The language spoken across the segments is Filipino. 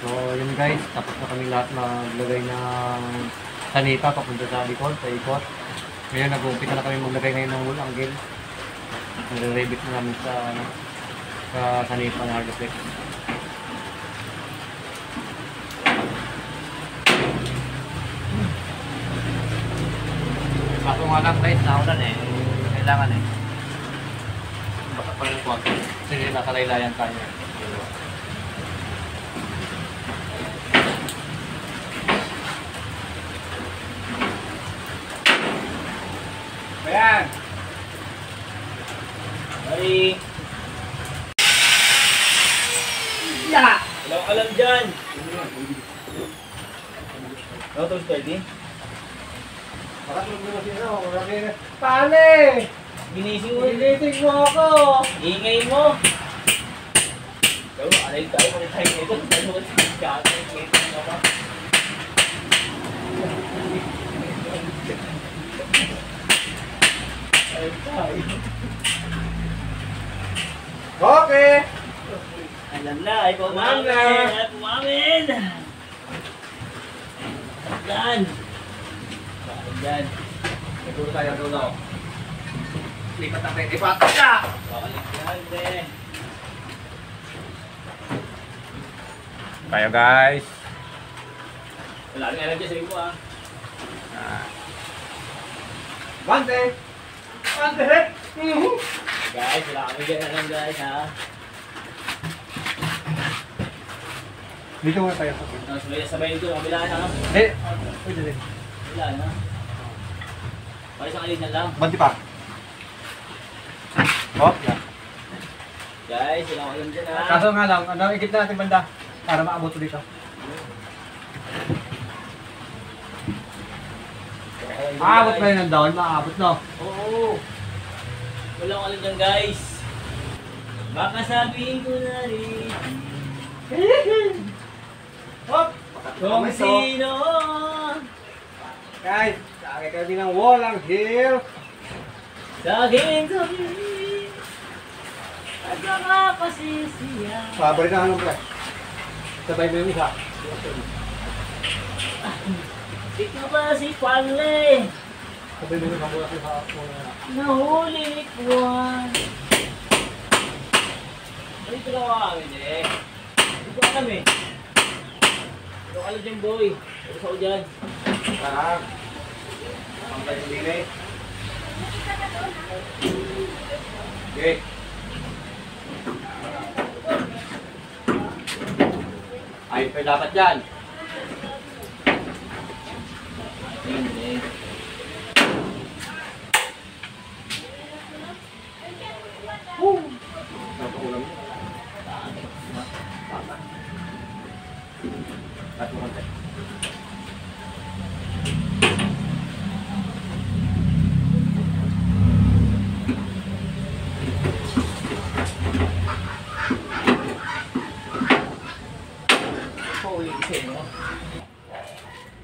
So, yun guys, tapos na kami lahat maglagay ng sanipa papunta sa likod, sa ikot. Ngayon, nag-uumpisa na kami maglagay ngayon ng wool angle. Nire-rebit na namin sa sanipa ng Hardeflex. Kaso nga lang guys, naulan eh. Kailangan eh. Baka pa rin konti. Kasi nakalaylayan tayo. Ayan! Ay! Yeah! Wala kang alam dyan! Ano ito, Steady? Makatulog na siya. Pale! Ginising mo. Ginising mo ako! Ingay mo! Ikaw, alay tayo. Alay tayo nito. Tayo mo kasi kaya. Ingay mo ka. Alay tayo. Okay! Alam na, ay pumamin! Ay pumamin! Yan! Yan! Nagtulo tayo, tulo. Lipat ang pwede. Lipat ka! Balik yan, be! Tayo guys. Wala rin alam dyan sa ko, ah. Bante! Bante! Guys, wala kami dyan alam, guys, ha? Dito muna tayo. Sabay ito, kabila na. Eh, pwede din. Kabila na. Pari sa kalitan lang. Banti pa. Oh, yeah. Guys, wala ko alam dyan, ha? Kaso nga lang, ikit na natin banda para maabot dito. Maabot na yun ang down, maabot no? Oo. Wala ko alam dyan, guys. Baka sabihin ko na rin. Hop! Kung sino. Guys, sakay kami ng walang hill. Sa akin sabihin. At saka pasisiya. Sabay na ano pala. Sabay mo yung isa. Ikaw ba si Panle? Sabay mo yung isa. Nahuli ni Juan. Dito lang ako amin eh. Hindi ko alam eh. Hindi ko alam dyan boy. Ito sa ako dyan. Pangkay yung dili. Okay. Ay, pa dapat dyan. Hindi. Napakulang mo. At mo konti.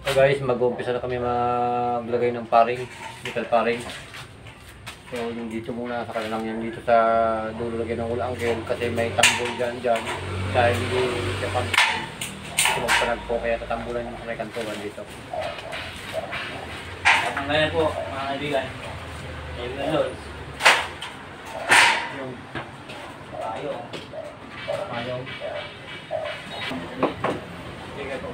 So guys, mag-uumpisa na kami maglagay ng paring, metal paring. So yung dito muna sa kanilang yan dito sa dulo lagyan ng wool angle kasi may tambol dyan dahil hindi siya pang sumagpanag po kaya tatambulan yung may kantuan dito. At ngayon po mga kaibigan. Kaibigan Lods. Yung tayo. Tayo. Sige po.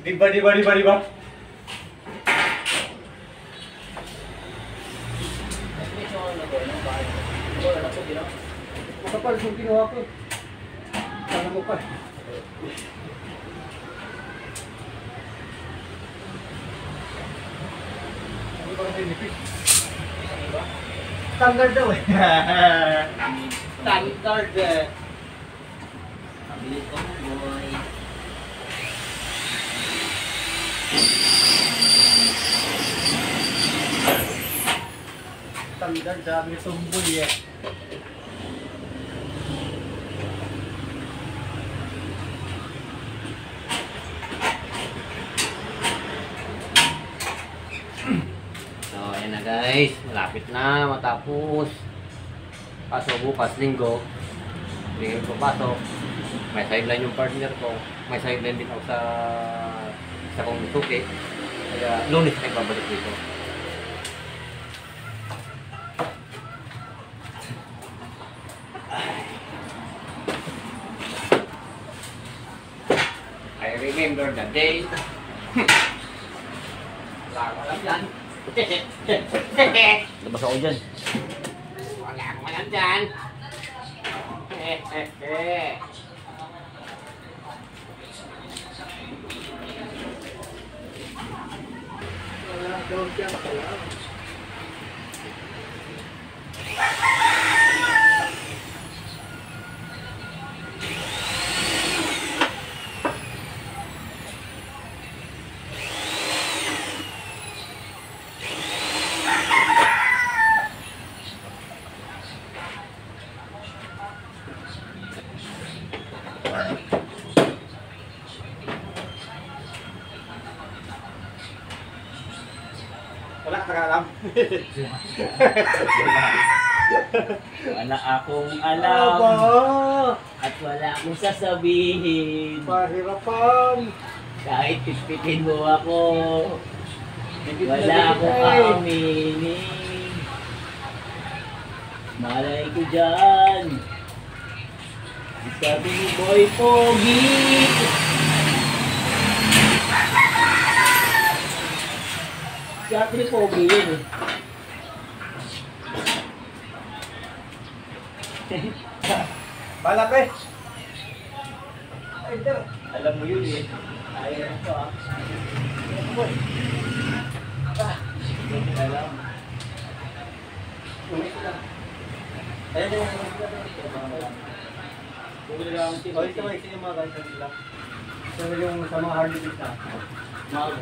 Diba? Makapal yung kinuha ko. Sana mo pa. Ano ba kasi nipis? Standard daw eh. Standard eh. Pabilis ko boy. Standard, sabi ng tumboy eh. guys, malapit na matapos. Kaso bukas linggo, hindi ko pasok. May sideline yung partner ko. May sideline din ako sa kong suki. Kaya Lunes ay babalik dito. I remember the day. Wala ko alam dyan. Labas ako dyan. Wala ko alam dyan. Wala daw dyan pala. Wala ka alam. Wala akong alam. At wala akong sasabihin. Pahirapan. Kahit pitpitin mo ako. Wala akong aaminin. Malay ko dyan. Sabi ni Boy Pogi. Sabi ni Pogi yun eh. Balak eh. Alam mo yun eh. Ayaw ko ah. Hindi alam. Ayun yung Bumili lang ang team. oh, ito yung mga guys nila. Pero yung sa mga hard disk na. Mahal.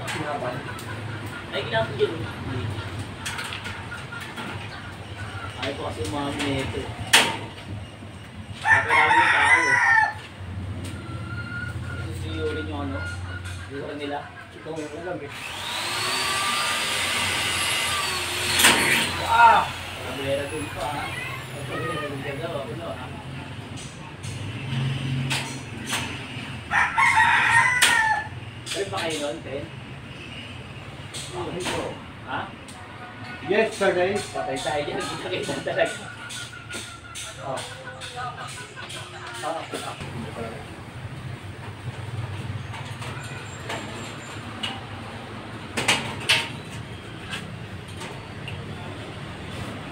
Ay, ginamit yun. Ayaw ko kasi mga minute. Kapag namin yung tao eh. Susiyo rin yung ano. Yung nila. Ito yung alam eh. Ah! Kabilera doon pa ha. Kabilera doon ka daw. Ano ha? Pwede ba kayo nun, Ken? Ha? Yes, sir guys. Patay tayo dyan. Hindi ka kita talaga. Oh.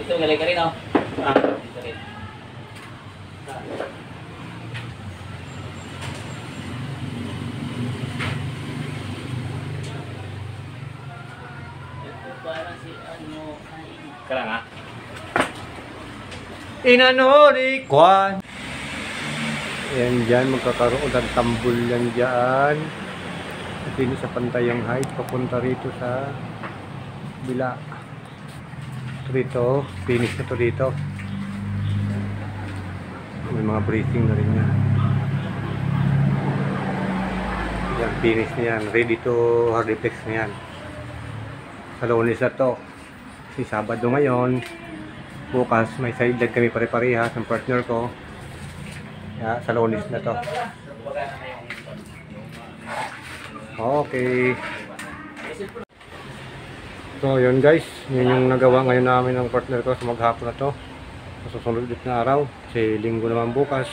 Ito, galing ka rin oh. Dito rin. Ito parang si ano ay... Kala nga. Inano ni Kwan. Ayan dyan, magkakaroon ng tambol yan dyan. At ini sa pantayang height, papunta rito sa bila. Rito, finish na to dito. May mga bracing na rin yan. Yan, finish na yan. Ready to hardiplex na yan. Sa Lunes na to. Kasi Sabado ngayon. Bukas may side leg kami pare-parehas ng partner ko. Ya, sa Lunes na to. Okay. So yun guys, yun yung nagawa ngayon namin ng partner ko sa maghapon na to. Sa susunod ulit na araw, kasi linggo naman bukas.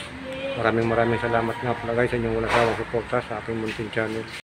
Maraming salamat nga pala guys sa inyong walang sawang suporta sa aking munting channel.